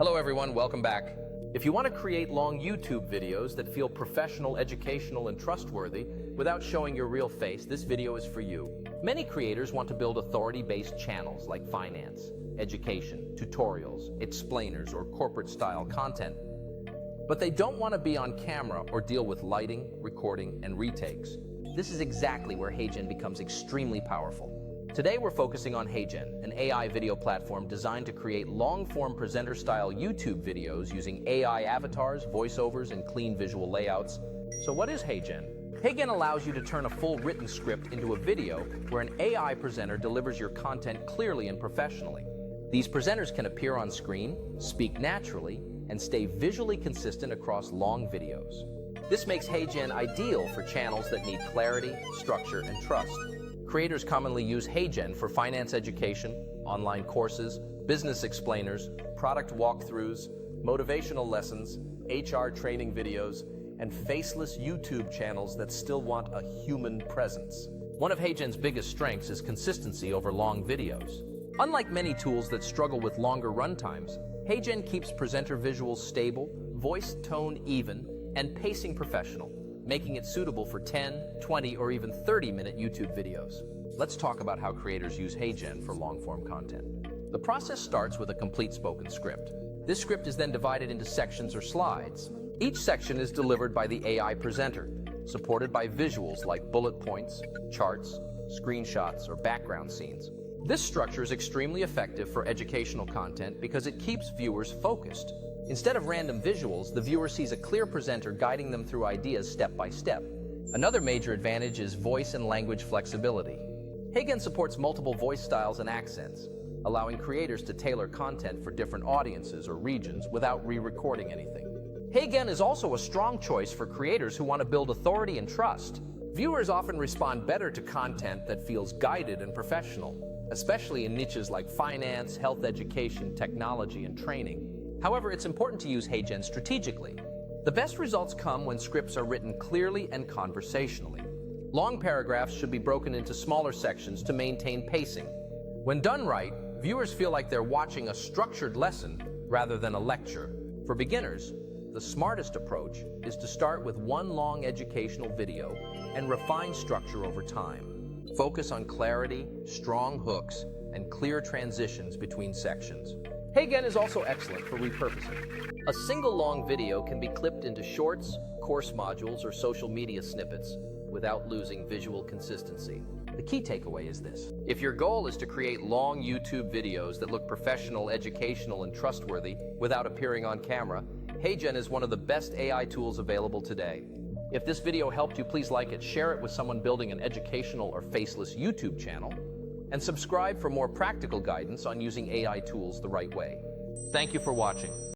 Hello everyone, welcome back. If you want to create long YouTube videos that feel professional, educational, and trustworthy without showing your real face, this video is for you. Many creators want to build authority-based channels like finance, education, tutorials, explainers, or corporate-style content. But they don't want to be on camera or deal with lighting, recording, and retakes. This is exactly where HeyGen becomes extremely powerful. Today we're focusing on HeyGen, an AI video platform designed to create long-form presenter-style YouTube videos using AI avatars, voiceovers, and clean visual layouts. So what is HeyGen? HeyGen allows you to turn a full written script into a video where an AI presenter delivers your content clearly and professionally. These presenters can appear on screen, speak naturally, and stay visually consistent across long videos. This makes HeyGen ideal for channels that need clarity, structure, and trust. Creators commonly use HeyGen for finance education, online courses, business explainers, product walkthroughs, motivational lessons, HR training videos, and faceless YouTube channels that still want a human presence. One of HeyGen's biggest strengths is consistency over long videos. Unlike many tools that struggle with longer runtimes, HeyGen keeps presenter visuals stable, voice tone even, and pacing professional, making it suitable for 10, 20, or even 30-minute YouTube videos. Let's talk about how creators use HeyGen for long-form content. The process starts with a complete spoken script. This script is then divided into sections or slides. Each section is delivered by the AI presenter, supported by visuals like bullet points, charts, screenshots, or background scenes. This structure is extremely effective for educational content because it keeps viewers focused. Instead of random visuals, the viewer sees a clear presenter guiding them through ideas step by step. Another major advantage is voice and language flexibility. HeyGen supports multiple voice styles and accents, allowing creators to tailor content for different audiences or regions without re-recording anything. HeyGen is also a strong choice for creators who want to build authority and trust. Viewers often respond better to content that feels guided and professional, especially in niches like finance, health education, technology, and training. However, it's important to use HeyGen strategically. The best results come when scripts are written clearly and conversationally. Long paragraphs should be broken into smaller sections to maintain pacing. When done right, viewers feel like they're watching a structured lesson rather than a lecture. For beginners, the smartest approach is to start with one long educational video and refine structure over time. Focus on clarity, strong hooks, and clear transitions between sections. HeyGen is also excellent for repurposing. A single long video can be clipped into shorts, course modules, or social media snippets without losing visual consistency. The key takeaway is this: if your goal is to create long YouTube videos that look professional, educational, and trustworthy without appearing on camera, HeyGen is one of the best AI tools available today. If this video helped you, please like it, share it with someone building an educational or faceless YouTube channel, and subscribe for more practical guidance on using AI tools the right way. Thank you for watching.